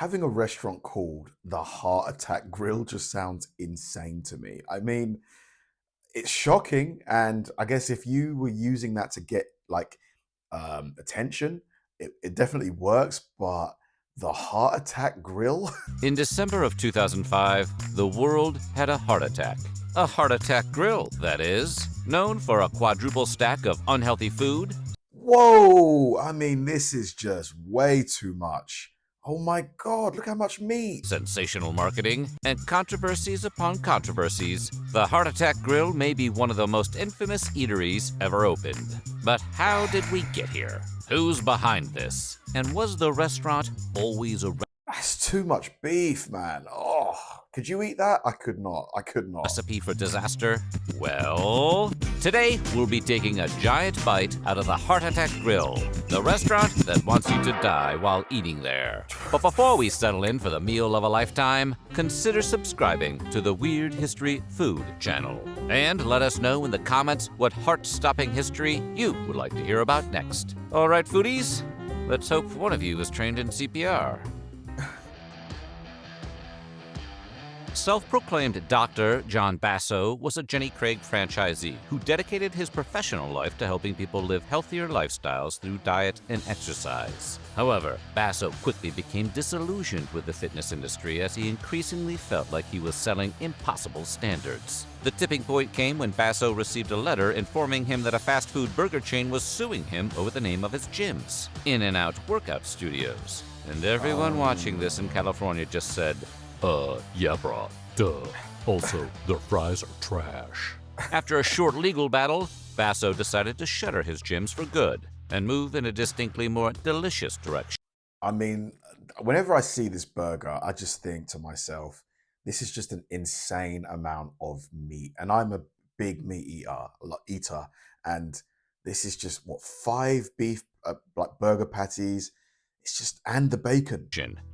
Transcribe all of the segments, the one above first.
Having a restaurant called the Heart Attack Grill just sounds insane to me. I mean, it's shocking, and I guess if you were using that to get like attention, it definitely works. But the Heart Attack Grill, In December of 2005, the world had a heart attack. A heart attack grill, that is. Known for a quadruple stack of unhealthy food, whoa! I mean, this is just way too much. Oh my God! Look how much meat. sensational marketing, and controversies upon controversies, the Heart Attack Grill may be one of the most infamous eateries ever opened. But how did we get here? Who's behind this? And was the restaurant always a That's too much beef, man. Oh, could you eat that? I could not. I could not. recipe for disaster? Well, today we'll be taking a giant bite out of the Heart Attack Grill, the restaurant that wants you to die while eating there. But before we settle in for the meal of a lifetime, consider subscribing to the Weird History Food channel. And let us know in the comments what heart-stopping history you would like to hear about next. All right, foodies, let's hope one of you is trained in CPR. Self-proclaimed Dr. John Basso was a Jenny Craig franchisee who dedicated his professional life to helping people live healthier lifestyles through diet and exercise. However, Basso quickly became disillusioned with the fitness industry as he increasingly felt like he was selling impossible standards. The tipping point came when Basso received a letter informing him that a fast food burger chain was suing him over the name of his gyms, In-N-Out Workout Studios. And everyone watching this in California just said, yeah, bro. Duh. Also, their fries are trash. After a short legal battle, Basso decided to shutter his gyms for good and move in a distinctly more delicious direction. I mean, whenever I see this burger, I just think to myself, this is just an insane amount of meat. And I'm a big meat eater, and this is just what, five beef like burger patties. It's just, and the bacon.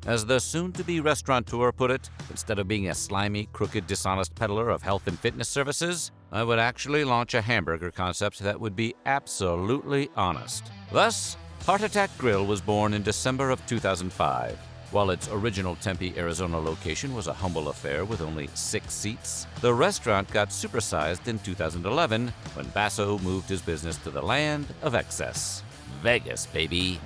As the soon-to-be restaurateur put it, instead of being a slimy, crooked, dishonest peddler of health and fitness services, I would actually launch a hamburger concept that would be absolutely honest. Thus, Heart Attack Grill was born in December of 2005. While its original Tempe, Arizona location was a humble affair with only 6 seats, the restaurant got supersized in 2011 when Basso moved his business to the land of excess. Vegas, baby.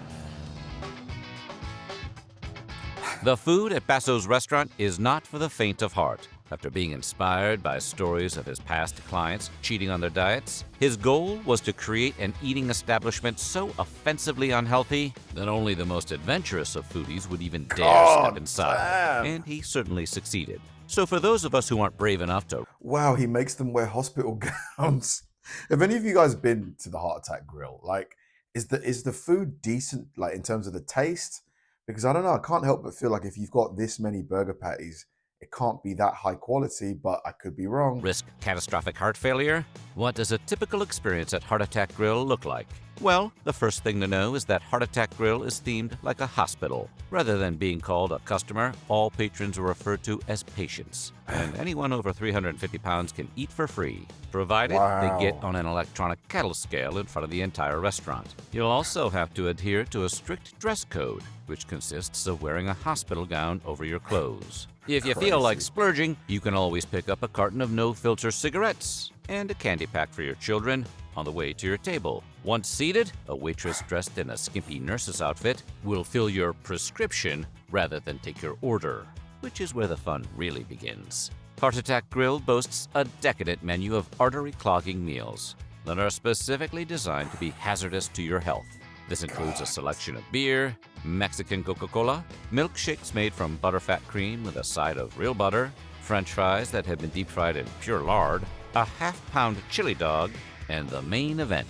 The food at Basso's restaurant is not for the faint of heart. After being inspired by stories of his past clients cheating on their diets, his goal was to create an eating establishment so offensively unhealthy that only the most adventurous of foodies would even dare step inside. And he certainly succeeded. So for those of us who aren't brave enough to... Wow, he makes them wear hospital gowns. Have any of you guys been to the Heart Attack Grill? Like, is the food decent, like in terms of the taste? Because I don't know, I can't help but feel like if you've got this many burger patties, it can't be that high quality, but I could be wrong. Risk catastrophic heart failure? What does a typical experience at Heart Attack Grill look like? Well, the first thing to know is that Heart Attack Grill is themed like a hospital. Rather than being called a customer, all patrons are referred to as patients. And anyone over 350 pounds can eat for free, provided they get on an electronic cattle scale in front of the entire restaurant. You'll also have to adhere to a strict dress code, which consists of wearing a hospital gown over your clothes. If you feel like splurging, you can always pick up a carton of no-filter cigarettes and a candy pack for your children on the way to your table. Once seated, a waitress dressed in a skimpy nurse's outfit will fill your prescription rather than take your order, which is where the fun really begins. Heart Attack Grill boasts a decadent menu of artery-clogging meals that are specifically designed to be hazardous to your health. This includes a selection of beer, Mexican Coca-Cola, milkshakes made from butterfat cream with a side of real butter, French fries that have been deep-fried in pure lard, a half-pound chili dog, and the main event,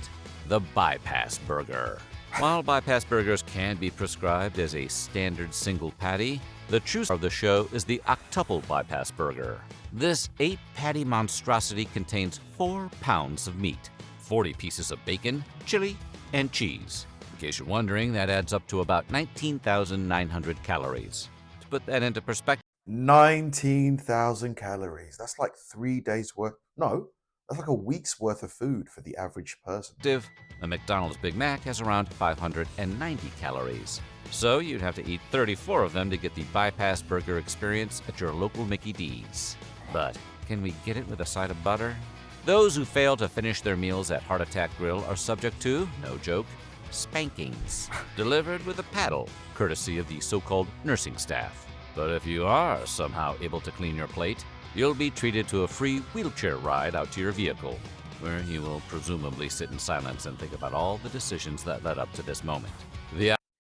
the Bypass Burger. While bypass burgers can be prescribed as a standard single patty, the true star of the show is the octuple bypass burger. This 8-patty monstrosity contains 4 pounds of meat, 40 pieces of bacon, chili, and cheese. In case you're wondering, that adds up to about 19,900 calories. To put that into perspective, 19,000 calories. That's like 3 days worth. No, That's like a week's worth of food for the average person. A McDonald's Big Mac has around 590 calories. So you'd have to eat 34 of them to get the bypass burger experience at your local Mickey D's. But can we get it with a side of butter? Those who fail to finish their meals at Heart Attack Grill are subject to, no joke, spankings, delivered with a paddle, courtesy of the so-called nursing staff. But if you are somehow able to clean your plate, you'll be treated to a free wheelchair ride out to your vehicle, where you will presumably sit in silence and think about all the decisions that led up to this moment.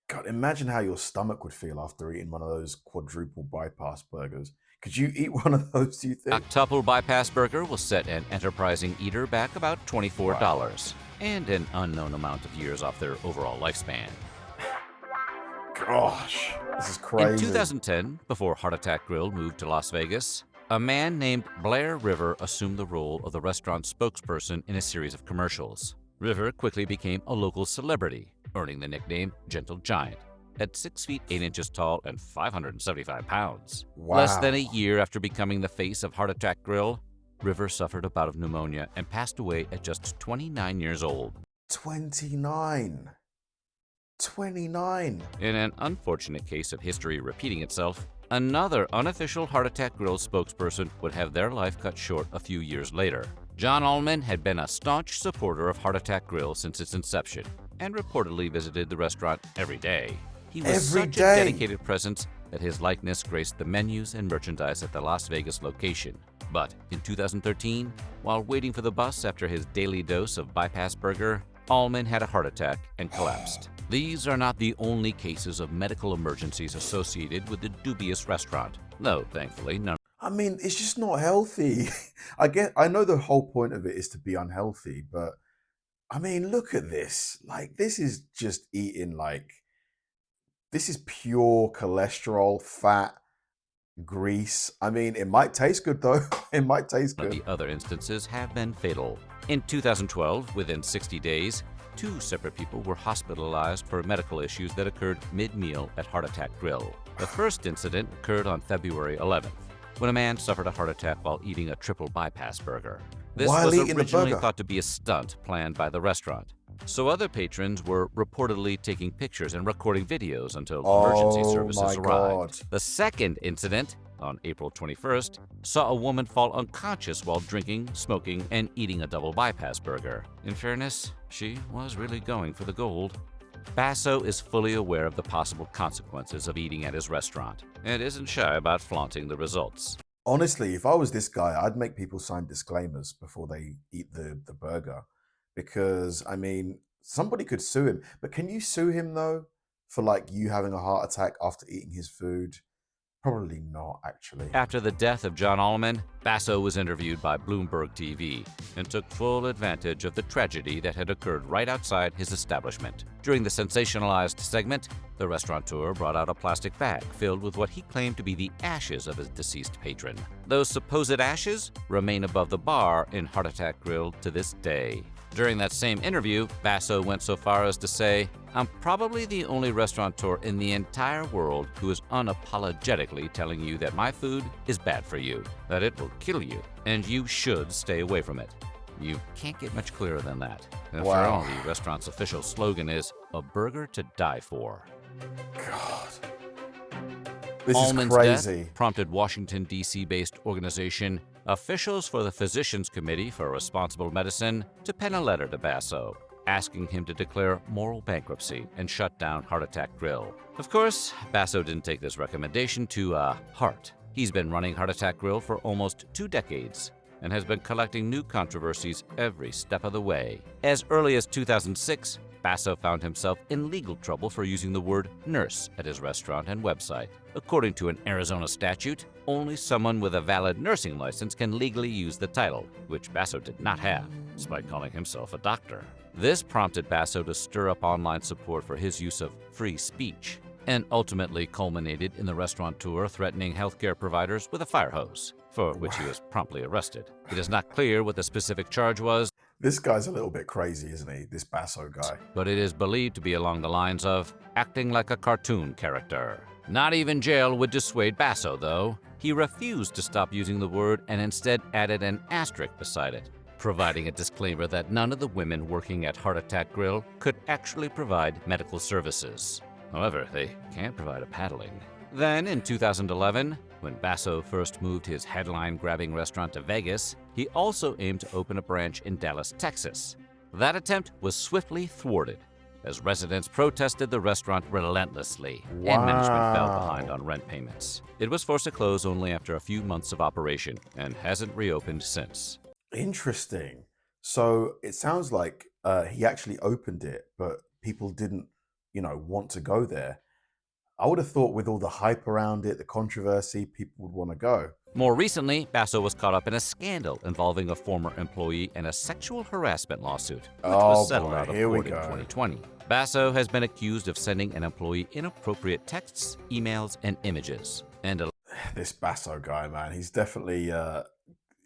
God, imagine how your stomach would feel after eating one of those quadruple bypass burgers. Could you eat one of those, do you think? Octuple bypass burger will set an enterprising eater back about $24 and an unknown amount of years off their overall lifespan. Gosh, this is crazy. In 2010, before Heart Attack Grill moved to Las Vegas, a man named Blair River assumed the role of the restaurant spokesperson in a series of commercials. River quickly became a local celebrity, earning the nickname Gentle Giant. At 6 feet 8 inches tall and 575 pounds. Wow. Less than a year after becoming the face of Heart Attack Grill, River suffered a bout of pneumonia and passed away at just 29 years old. 29. In an unfortunate case of history repeating itself, another unofficial Heart Attack Grill spokesperson would have their life cut short a few years later. John Allman had been a staunch supporter of Heart Attack Grill since its inception and reportedly visited the restaurant every day. He was such a dedicated presence that his likeness graced the menus and merchandise at the Las Vegas location. But in 2013, while waiting for the bus after his daily dose of bypass burger, Allman had a heart attack and collapsed. These are not the only cases of medical emergencies associated with the dubious restaurant, though thankfully none. I mean, it's just not healthy. I know the whole point of it is to be unhealthy, but I mean, look at this. Like, this is just eating this is pure cholesterol, fat, grease. I mean, it might taste good though. It might taste good. The other instances have been fatal. In 2012, within 60 days, 2 separate people were hospitalized for medical issues that occurred mid-meal at Heart Attack Grill. The first incident occurred on February 11th, when a man suffered a heart attack while eating a triple bypass burger. This was originally thought to be a stunt planned by the restaurant. So other patrons were reportedly taking pictures and recording videos until emergency services arrived. The second incident, on April 21st, saw a woman fall unconscious while drinking, smoking, and eating a double bypass burger. In fairness, she was really going for the gold. Basso is fully aware of the possible consequences of eating at his restaurant and isn't shy about flaunting the results. Honestly, if I was this guy, I'd make people sign disclaimers before they eat the burger. Because, I mean, somebody could sue him. But can you sue him, though, for, you having a heart attack after eating his food? Probably not, actually. After the death of John Allman, Basso was interviewed by Bloomberg TV and took full advantage of the tragedy that had occurred right outside his establishment. During the sensationalized segment, the restaurateur brought out a plastic bag filled with what he claimed to be the ashes of his deceased patron. Those supposed ashes remain above the bar in Heart Attack Grill to this day. During that same interview, Basso went so far as to say, "I'm probably the only restaurateur in the entire world who is unapologetically telling you that my food is bad for you, that it will kill you, and you should stay away from it." You can't get much clearer than that. After all, the restaurant's official slogan is, "A burger to die for." God. This Allman's is crazy. death prompted Washington, D.C.-based organization Officials for the Physicians Committee for Responsible Medicine to pen a letter to Basso, asking him to declare moral bankruptcy and shut down Heart Attack Grill. Of course, Basso didn't take this recommendation to heart. He's been running Heart Attack Grill for almost 2 decades and has been collecting new controversies every step of the way. As early as 2006, Basso found himself in legal trouble for using the word nurse at his restaurant and website. According to an Arizona statute, only someone with a valid nursing license can legally use the title, which Basso did not have, despite calling himself a doctor. This prompted Basso to stir up online support for his use of free speech, and ultimately culminated in the restaurateur threatening healthcare providers with a fire hose, for which he was promptly arrested. It is not clear what the specific charge was. This guy's a little bit crazy, isn't he? This Basso guy. But it is believed to be along the lines of acting like a cartoon character. Not even jail would dissuade Basso, though. He refused to stop using the word and instead added an asterisk beside it, providing a disclaimer that none of the women working at Heart Attack Grill could actually provide medical services. However, they can provide a paddling. Then, in 2011, when Basso first moved his headline-grabbing restaurant to Vegas, he also aimed to open a branch in Dallas, Texas. That attempt was swiftly thwarted, as residents protested the restaurant relentlessly, and management fell behind on rent payments. It was forced to close only after a few months of operation and hasn't reopened since. Interesting. So it sounds like he actually opened it, but people didn't, want to go there. I would have thought with all the hype around it, the controversy, people would want to go. More recently, Basso was caught up in a scandal involving a former employee and a sexual harassment lawsuit, which was settled out of court in 2020. Basso has been accused of sending an employee inappropriate texts, emails, and images. And this Basso guy, man, he's definitely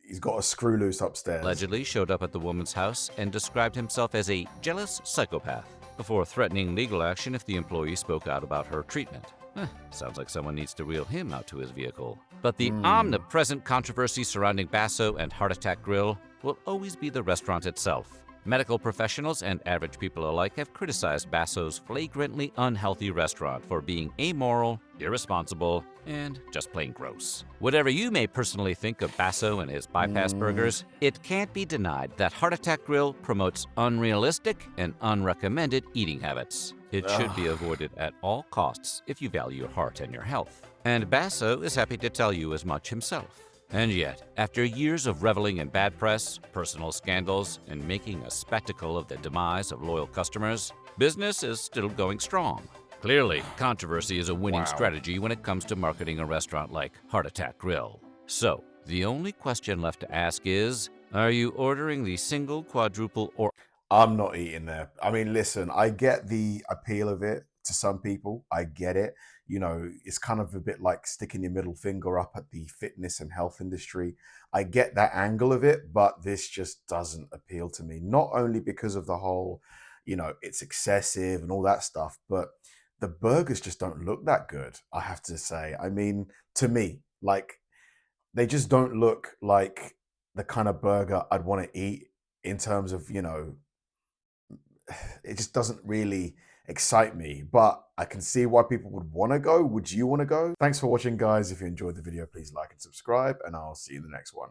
he's got a screw loose upstairs. Allegedly showed up at the woman's house and described himself as a jealous psychopath, before threatening legal action if the employee spoke out about her treatment. Sounds like someone needs to wheel him out to his vehicle. But the omnipresent controversy surrounding Basso and Heart Attack Grill will always be the restaurant itself. Medical professionals and average people alike have criticized Basso's flagrantly unhealthy restaurant for being amoral, irresponsible, and just plain gross. Whatever you may personally think of Basso and his bypass burgers, it can't be denied that Heart Attack Grill promotes unrealistic and unrecommended eating habits. It should be avoided at all costs if you value your heart and your health. And Basso is happy to tell you as much himself. And yet, after years of reveling in bad press, personal scandals, and making a spectacle of the demise of loyal customers, business is still going strong. Clearly, controversy is a winning strategy when it comes to marketing a restaurant like Heart Attack Grill. So, the only question left to ask is, are you ordering the single, quadruple, or... I'm not eating there. I mean, listen, I get the appeal of it to some people. I get it. It's kind of a bit like sticking your middle finger up at the fitness and health industry. I get that angle of it, but this just doesn't appeal to me. Not only because of the whole, it's excessive and all that stuff, but the burgers just don't look that good, I have to say. I mean, to me, they just don't look like the kind of burger I'd want to eat in terms of, it just doesn't really excite me, but I can see why people would want to go. Would you want to go? Thanks for watching, guys. If you enjoyed the video, please like and subscribe, and I'll see you in the next one.